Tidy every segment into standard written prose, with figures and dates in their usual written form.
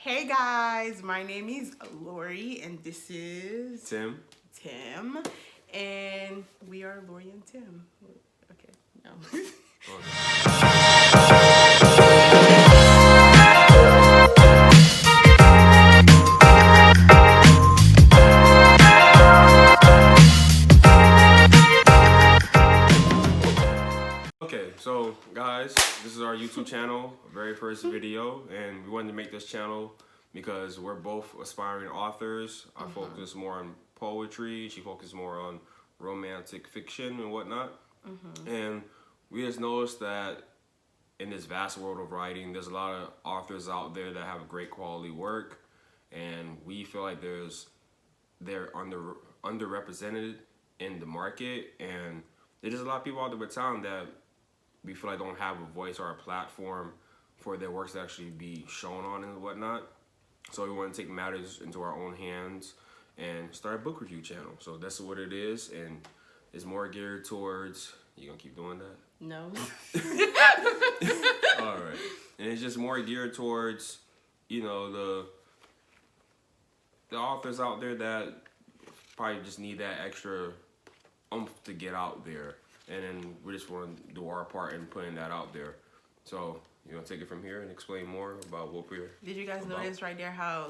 Hey guys, my name is Lori and this is Tim. And we are Lori and Tim. Okay, no. Okay, so guys, this is our YouTube channel, very first video, and we wanted to make this channel because we're both aspiring authors. I focus more on poetry, she focuses more on romantic fiction and whatnot. And we just noticed that in this vast world of writing, there's a lot of authors out there that have great quality work, and we feel like they're underrepresented in the market, and there's just a lot of people out there in town that we feel like don't have a voice or a platform for their works to actually be shown on and whatnot. So we want to take matters into our own hands and start a book review channel. So that's what it is, and it's more geared towards. You gonna keep doing that? No. All right, and it's just more geared towards, the authors out there that probably just need that extra oomph to get out there, and then we just want to do our part in putting that out there. So you want to take it from here and explain more about what we're. Did you guys about? notice right there how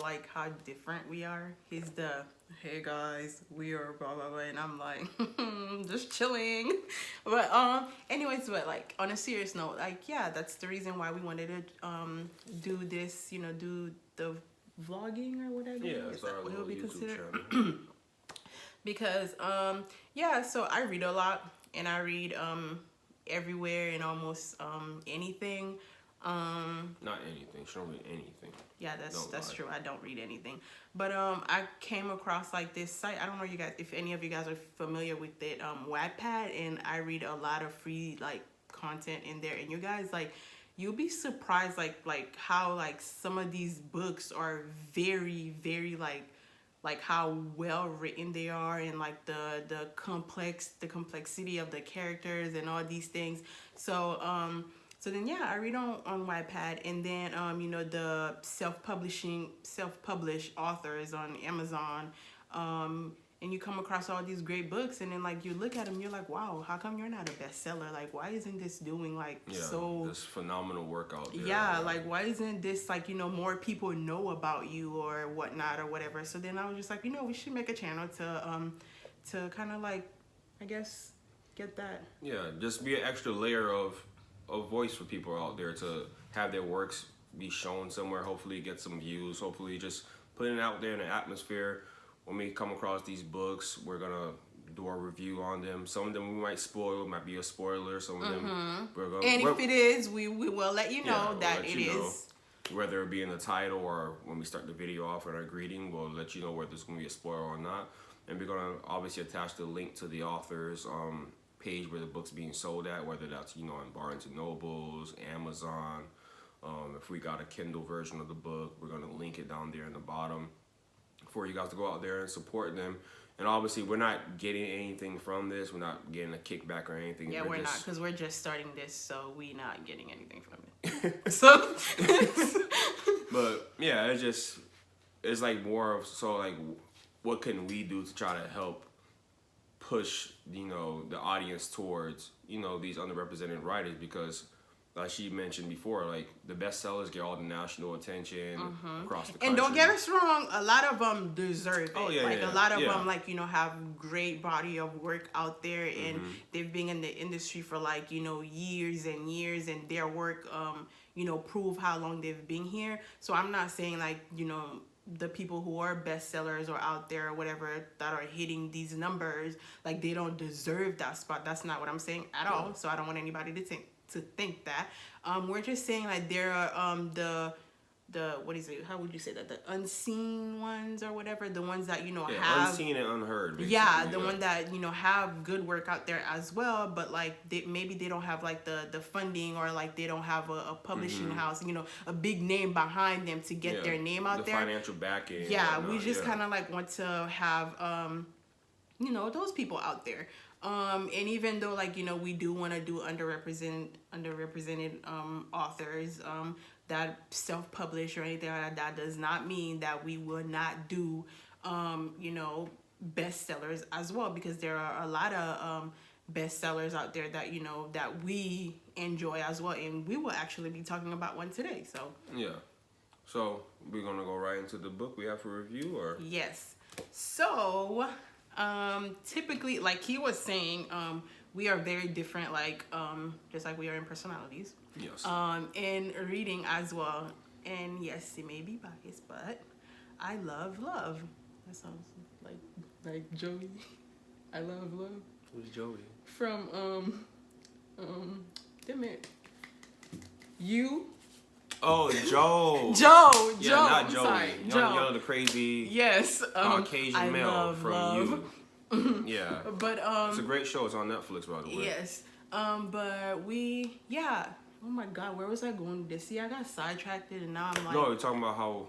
different we are? He's the hey guys, we are blah blah blah, and I'm like just chilling. But anyways, but like on a serious note, like yeah, that's the reason why we wanted to do this, do the vlogging or whatever. Yeah, Is it's that our what it little would be YouTube considered? channel. Because yeah, so I read a lot and I read everywhere and almost anything. Not anything. She don't read anything. Yeah, that's lie. true. I don't read anything. But I came across like this site. I don't know you guys if any of you guys are familiar with it, Wattpad, and I read a lot of free like content in there, and you guys like you'll be surprised like how like some of these books are very very like how well written they are, and like the complexity of the characters and all these things. So then yeah, I read on Wattpad, and then the self-published authors on Amazon, and you come across all these great books, and then like you look at them, you're like, wow, how come you're not a bestseller? Like why isn't this doing like so? This phenomenal work out there. Yeah, like why isn't this like more people know about you or whatnot or whatever? So then I was just like, we should make a channel to kind of like, I guess, get that. Yeah, just be an extra layer of voice for people out there to have their works be shown somewhere. Hopefully get some views. Hopefully just putting it out there in the atmosphere. When we come across these books, we're gonna do a review on them. Some of them we might spoil, might be a spoiler. Some of them we're gonna. And if it is, we will let you know that it is. Whether it be in the title or when we start the video off in our greeting, we'll let you know whether it's gonna be a spoiler or not. And we're gonna obviously attach the link to the author's page where the book's being sold at, whether that's in Barnes and Nobles, Amazon. If we got a Kindle version of the book, we're gonna link it down there in the bottom for you guys to go out there and support them. And obviously, we're not getting anything from this. We're not getting a kickback or anything. Yeah, we're not, because we're just starting this, so we're not getting anything from it. So, but yeah, it's like more of like, what can we do to try to help push the audience towards these underrepresented writers? Because like she mentioned before, like the bestsellers get all the national attention across the country. And don't get us wrong, a lot of them deserve it. Oh, yeah, like yeah, a lot of yeah. them have great body of work out there, and they've been in the industry for years and years, and their work prove how long they've been here. So I'm not saying the people who are bestsellers or out there or whatever that are hitting these numbers, like they don't deserve that spot. That's not what I'm saying at all. So I don't want anybody to think that. We're just saying like there are the what is it? How would you say that? The unseen ones or whatever, the ones that have unseen and unheard. Yeah, the one that have good work out there as well, but like maybe they don't have like the funding, or like they don't have a publishing house, a big name behind them to get their name out there. The financial backing. Yeah, we just kind of like want to have those people out there. And even though we do want to do underrepresented authors, that self-published or anything like that, that does not mean that we will not do, you know, bestsellers as well, because there are a lot of bestsellers out there that, you know, that we enjoy as well, and we will actually be talking about one today. So yeah. So we're gonna go right into the book we have for review, or yes. So typically, like he was saying, we are very different, like just like we are in personalities. yes. In reading as well. And yes, it may be biased, but I love love. That sounds like Joey. I love love. Who's Joey? From damn it. You. Oh, Joe. Joe. Yeah, Joe. not I'm Joey. sorry. You Joe. know the crazy Yes. Caucasian I male love from love. You. Yeah. But It's a great show. It's on Netflix, by the way. yes. But yeah. Oh my God, where was I going with this? See, I got sidetracked and now I'm like, No, you're talking about how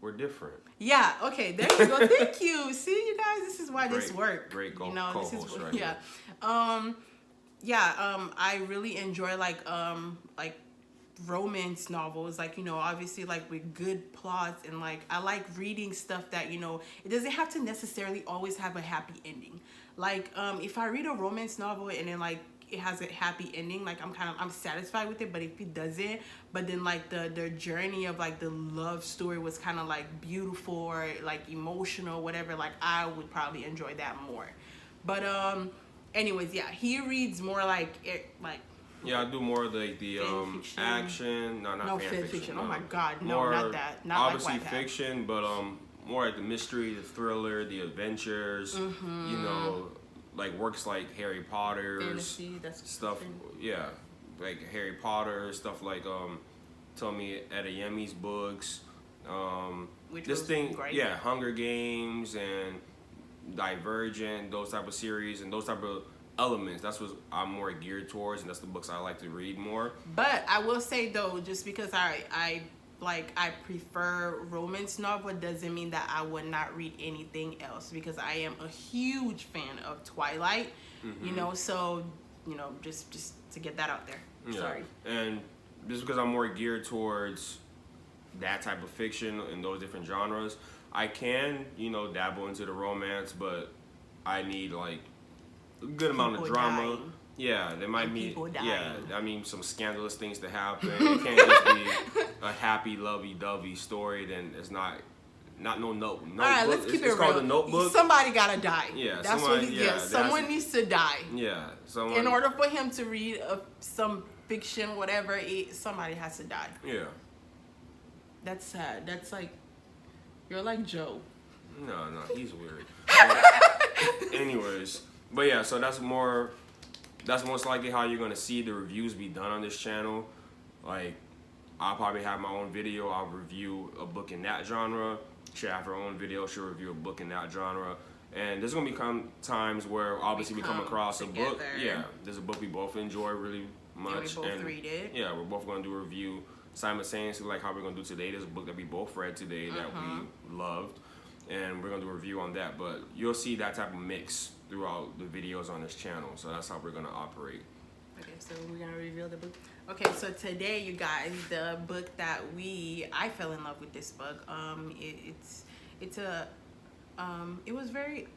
we're different. yeah, okay, there you go. Thank you. See, you guys, this is why this works. Great you know, this is co-host right yeah. I really enjoy like romance novels, like, you know, obviously like with good plots, and like I like reading stuff that, you know, it doesn't have to necessarily always have a happy ending. Like if I read a romance novel and then like it has a happy ending, like I'm satisfied with it. But if it doesn't, but then like the journey of like the love story was kind of like beautiful or like emotional, whatever, like I would probably enjoy that more. But anyways, yeah, he reads more like Yeah, I do more of the fan fiction. action. No, not no fan fiction. No. Oh my God, no, More, not that. Not obviously like Wattpad. fiction, but more like the mystery, the thriller, the adventures. Mm-hmm. You know, like works like Harry Potter's Fantasy, that's stuff. something. Yeah, like Harry Potter stuff, like Tomi Adeyemi's books. Which This was thing, great. yeah, Hunger Games and Divergent, those type of series and those type of elements. That's what I'm more geared towards, and that's the books I like to read more. But I will say though, just because I prefer romance novel doesn't mean that I would not read anything else, because I am a huge fan of Twilight. Mm-hmm. You know, so you know, just to get that out there. Yeah. Sorry. And just because I'm more geared towards that type of fiction and those different genres, I can, you know, dabble into the romance, but I need like a good amount of People drama. dying. Yeah, there might And be, people yeah, dying. I mean, some scandalous things to happen. It can't just be a happy, lovey-dovey story. Then it's not no notebook. All right, let's keep It's it called real. The Notebook. Somebody gotta die. Yeah, that's somebody- what. yeah, someone needs to die. Yeah, someone. In order for him to read some fiction, whatever, somebody has to die. Yeah. That's sad. That's like, you're like Joe. No, he's weird. Anyways, but yeah, so that's most likely how you're gonna see the reviews be done on this channel. Like, I'll probably have my own video. I'll review a book in that genre. She'll have her own video. She'll review a book in that genre. And there's gonna become times where obviously we come across a book. together. Yeah, there's a book we both enjoy really much. And we both read it. Yeah, we're both gonna do a review simultaneously, like how we're gonna do today. There's a book that we both read today that we loved, and we're gonna do a review on that. But you'll see that type of mix throughout the videos on this channel. So that's how we're gonna operate. Okay, so we're gonna reveal the book. Okay, so today, you guys, the book that I fell in love with this book. It was very,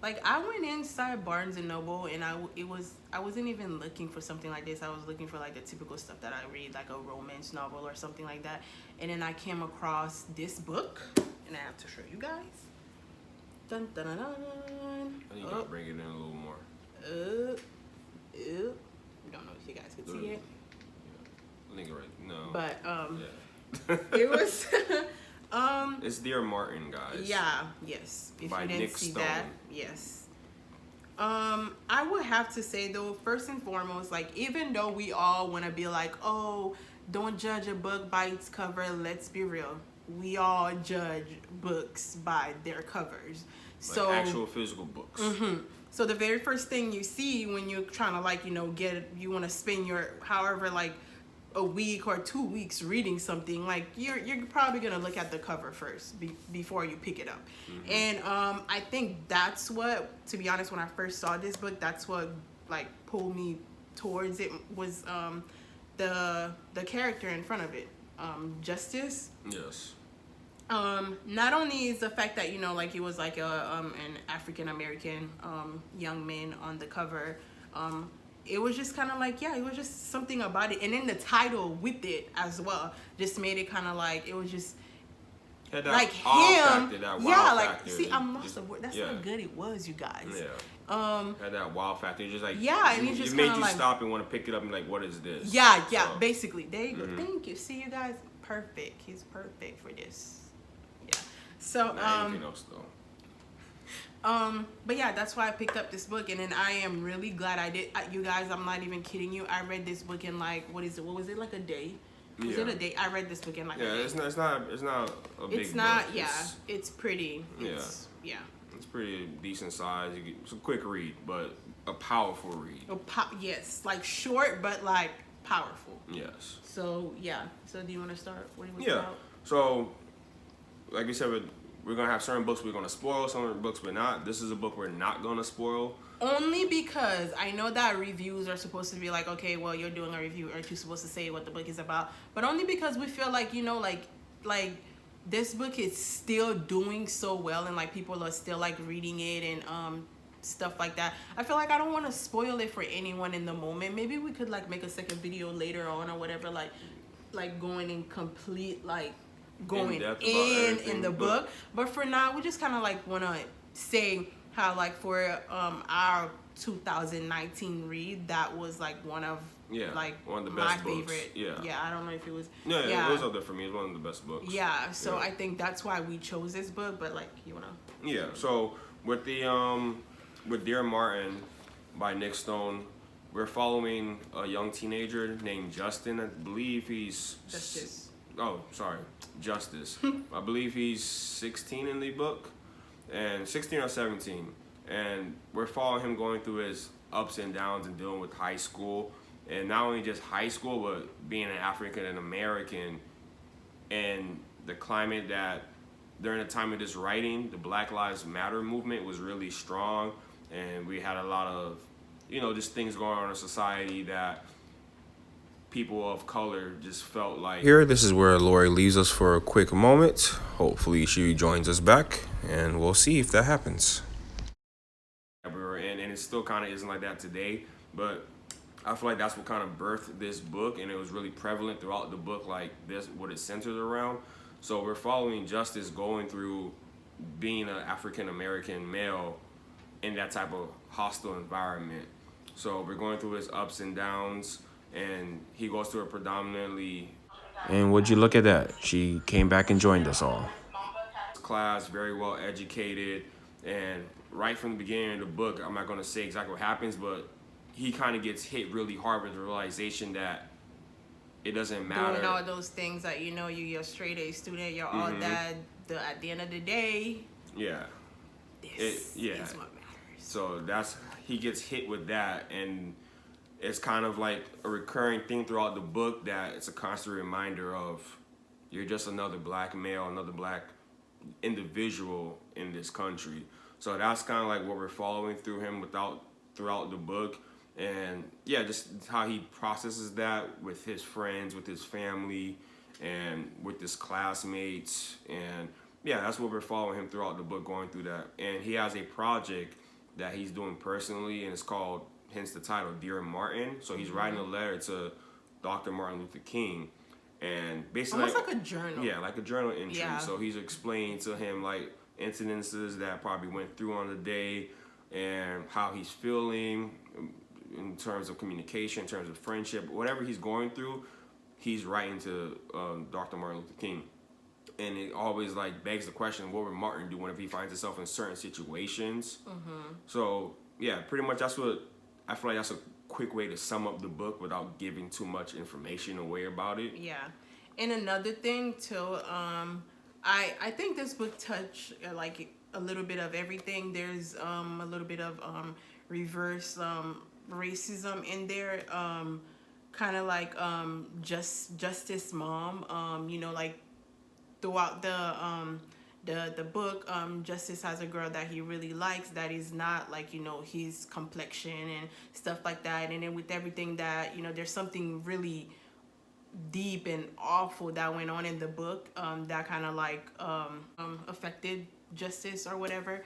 like, I went inside Barnes and Noble and I wasn't even looking for something like this. I was looking for like the typical stuff that I read, like a romance novel or something like that. And then I came across this book, and I have to show you guys. Dun dun dun dun. I think you gotta bring it in a little more. I don't know if you guys can see it, I think right. No. but Yeah. it was It's Dear Martin, guys. yeah, yes. If By you didn't Nick see Stone. that, yes. I would have to say though, first and foremost, like, even though we all want to be like, oh, don't judge a book by its cover, let's be real. We all judge books by their covers. Like So actual physical books. So the very first thing you see when you're trying to, like, you know, you want to spend your however, like, a week or 2 weeks reading something, like, you're probably gonna look at the cover first before you pick it up. And I think that's what, to be honest, when I first saw this book, that's what like pulled me towards it, was the character in front of it. Justice. Yes. Not only is the fact that, you know, like, he was like an African American young man on the cover, it was just kind of like, yeah, it was just something about it, and then the title with it as well just made it kind of like, it was just Had that like awe him, factor, that yeah, wow like, factor. see, I'm lost of word. That's yeah. how good it was, you guys. Yeah. Had that wow factor. It's just like, yeah, and it's just it made kinda you like, stop and want to pick it up and like, what is this? yeah, So, basically. There you go. Thank you. See, you guys, perfect. He's perfect for this. Yeah. So not anything else though. but yeah, that's why I picked up this book, and then I am really glad I did. You guys, I'm not even kidding you. I read this book in like, what was it, like a day? Was it a day? I read this book in like a day. It's not a big It's not, book. yeah. It's pretty. It's, yeah. It's pretty decent size. It's a quick read, but a powerful read. Yes, like short, but like powerful. Yes. So yeah. So do you want to start? What it was Yeah. about? So, like we said, we're gonna have certain books we're gonna spoil, some books we're not. This is a book we're not gonna spoil. Only because I know that reviews are supposed to be like, okay, well, you're doing a review, aren't you supposed to say what the book is about? But only because we feel like, you know, like this book is still doing so well, and like people are still like reading it and stuff like that. I feel like I don't want to spoil it for anyone in the moment. Maybe we could like make a second video later on or whatever, like going in complete, like going in the book. But for now, we just kind of like want to say how like for our 2019 read, that was like one of one of the my best books. favorite. I don't know if it was. It was up there for me. It's one of the best books. Yeah, so I think that's why we chose this book. But like, you wanna? Yeah. So with the with Dear Martin by Nick Stone, we're following a young teenager named Justin. I believe he's Justice. Oh, sorry, Justice. I believe he's 16 in the book, and 16 or 17, and we're following him going through his ups and downs and dealing with high school, and not only just high school, but being an African and American, and the climate that during the time of this writing, the Black Lives Matter movement was really strong, and we had a lot of, you know, just things going on in society that people of color just felt like. Here, this is where Lori leaves us for a quick moment. Hopefully she joins us back, and we'll see if that happens. We were in, and it still kind of isn't like that today, but I feel like that's what kind of birthed this book, and it was really prevalent throughout the book, like this, what it centers around. So we're following Justice going through being an African-American male in that type of hostile environment. So we're going through his ups and downs, and he goes through it predominantly. And would you look at that? She came back and joined us all. Class, very well educated, and right from the beginning of the book, I'm not going to say exactly what happens, but he kind of gets hit really hard with the realization that it doesn't matter. Doing all those things that, you know, you're a straight A student, you're all that. At the end of the day, this is what matters. So he gets hit with that, and it's kind of like a recurring thing throughout the book that it's a constant reminder of you're just another black male, another black individual in this country. So that's kind of like what we're following through him throughout the book. And yeah, just how he processes that with his friends, with his family, and with his classmates. And yeah, that's what we're following him throughout the book, going through that. And he has a project that he's doing personally, and it's called, hence the title, Dear Martin. So he's writing a letter to Dr. Martin Luther King, and basically almost like a journal. Yeah, like a journal entry. Yeah. So he's explaining to him like incidences that probably went through on the day, and how he's feeling in terms of communication, in terms of friendship, whatever he's going through, he's writing to Dr. Martin Luther King. And it always like begs the question, what would Martin do whenever he finds himself in certain situations? So yeah, pretty much that's what I feel like. That's a quick way to sum up the book without giving too much information away about it. Yeah, and another thing too, I think this book touched like a little bit of everything. There's a little bit of reverse racism in there, kind of like Justice mom, you know, like throughout the book, Justice has a girl that he really likes that is not like, you know, his complexion and stuff like that. And then with everything that, you know, there's something really deep and awful that went on in the book, that kind of like affected justice or whatever.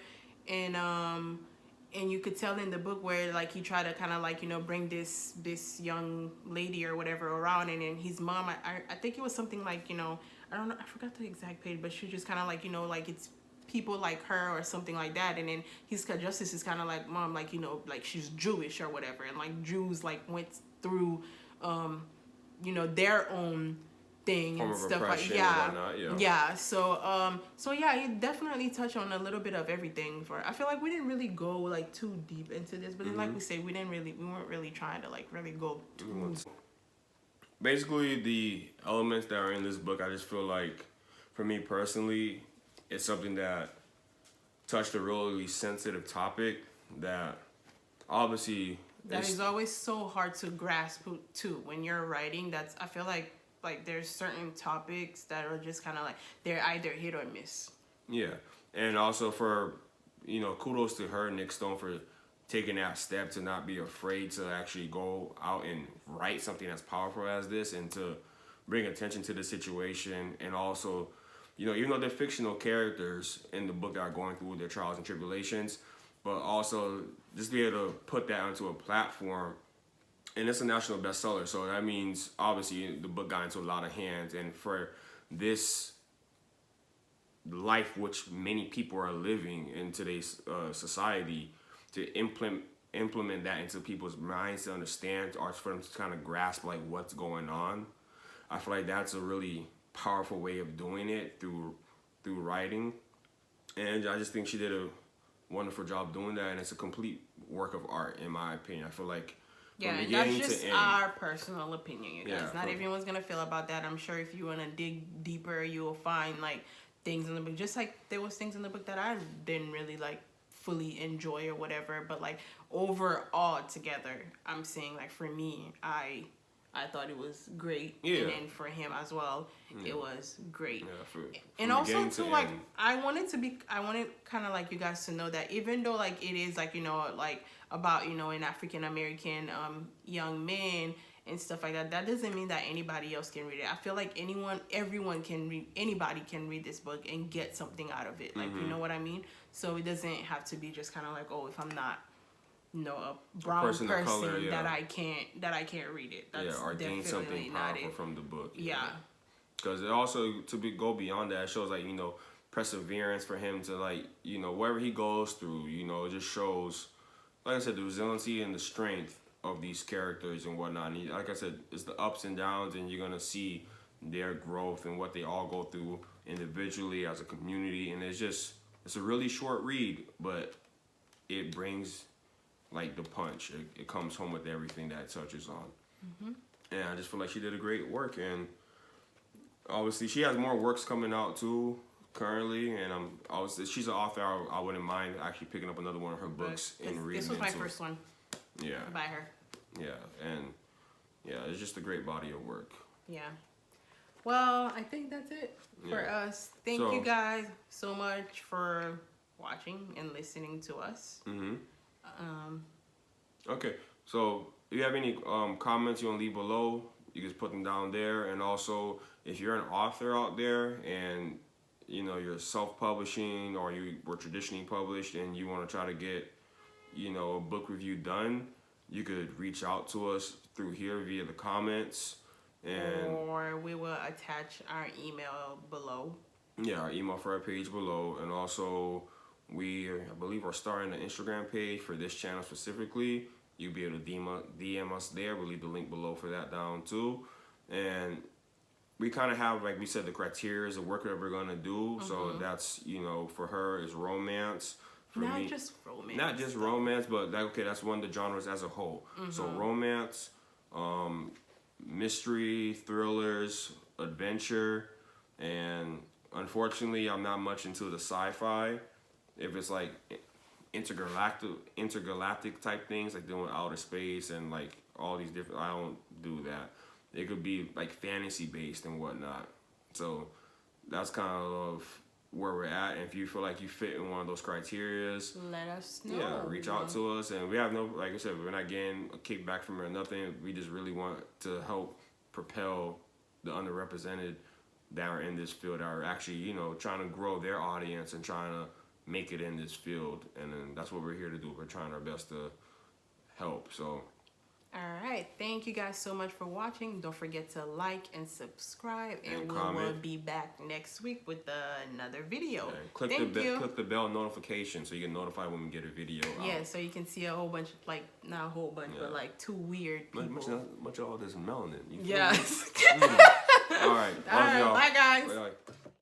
And you could tell in the book where like he tried to kind of like, you know, bring this young lady or whatever around, and then his mom, I think it was something like, you know, I don't know, I forgot the exact page, but she just kind of like, you know, like it's people like her or something like that. And then his justice is kind of like, mom, like, you know, like she's Jewish or whatever, and like Jews like went through you know, their own thing Form and of stuff like oppression and yeah. whatnot, yeah. Yeah, so yeah, it definitely touched on a little bit of everything. For I feel like we didn't really go like too deep into this, but then like we say, we weren't really trying to like really go too. Basically, the elements that are in this book, I just feel like, for me personally, it's something that touched a really sensitive topic that obviously That is always so hard to grasp too when you're writing. That's I feel like there's certain topics that are just kind of like they're either hit or miss. Yeah, and also for, you know, kudos to her, Nick Stone, for taking that step to not be afraid to actually go out and write something as powerful as this, and to bring attention to the situation. And also, you know, even though they're fictional characters in the book that are going through their trials and tribulations, but also just be able to put that onto a platform. And it's a national bestseller, so that means obviously the book got into a lot of hands. And for this life which many people are living in today's society, to implement that into people's minds, to understand, or for them to kind of grasp like what's going on, I feel like that's a really powerful way of doing it through writing. And I just think she did a wonderful job doing that, and it's a complete work of art in my opinion. I feel like yeah, and that's just our personal opinion, you guys. Yeah, not everyone's gonna feel about that. I'm sure if you want to dig deeper, you will find like things in the book, just like there was things in the book that I didn't really like fully enjoy or whatever. But like overall together, I'm saying like for me, I thought it was great. Yeah. And then for him as well, it was great. Yeah, and also too, like I wanted kind of like you guys to know that even though like it is like, you know, like about, you know, an African American young man and stuff like that, that doesn't mean that anybody else can read it. I feel like everyone can read, anybody can read this book and get something out of it. Like, you know what I mean? So it doesn't have to be just kind of like, oh, if I'm not, you know, a brown person of color, yeah, that I can't read it. That's or gain something powerful it. from the book. Yeah. Because it also, go beyond that, it shows like, you know, perseverance for him to like, you know, wherever he goes through, you know, it just shows, like I said, the resiliency and the strength of these characters and whatnot. And like I said, it's the ups and downs, and you're gonna see their growth and what they all go through individually as a community. And it's a really short read, but it brings like the punch. It comes home with everything that it touches on. And I just feel like she did a great work. And obviously she has more works coming out too currently, and she's an author. I wouldn't mind actually picking up another one of her books and reading. This was my first one. Yeah. By her. Yeah, and yeah, it's just a great body of work. Yeah. Well, I think that's it for us. Thank you guys so much for watching and listening to us. Okay, so if you have any comments you want to leave below, you can just put them down there. And also, if you're an author out there and you know you're self-publishing, or you were traditionally published and you want to try to get, you know, a book review done, you could reach out to us through here via the comments, or we will attach our email below. Yeah, our email for our page below. And also, I believe we're starting an Instagram page for this channel specifically. You'll be able to DM us there. We'll leave the link below for that down too. And we kind of have, like we said, the criteria of work that we're going to do. So that's, you know, for her is romance. For not me, just romance. Not just romance, but that's one of the genres as a whole. So romance, mystery, thrillers, adventure, and unfortunately, I'm not much into the sci-fi. If it's like intergalactic type things, like doing outer space and like all these different, I don't do that. It could be like fantasy based and whatnot. So that's kind of where we're at. And if you feel like you fit in one of those criterias, let us know. Yeah, reach out to us. And we have no, like I said, we're not getting a kickback from it or nothing. We just really want to help propel the underrepresented that are in this field that are actually, you know, trying to grow their audience and trying to make it in this field. And then that's what we're here to do. We're trying our best to help. So all right, thank you guys so much for watching. Don't forget to like and subscribe, and we will comment. be back next week with another video. click Thank you. click the bell notification so you get notified when we get a video out. Yeah, so you can see a whole bunch, like not a whole bunch, but like two weird people. Much of all this melanin. You feel me? Yes. All right. All right, Love y'all. bye guys. Bye.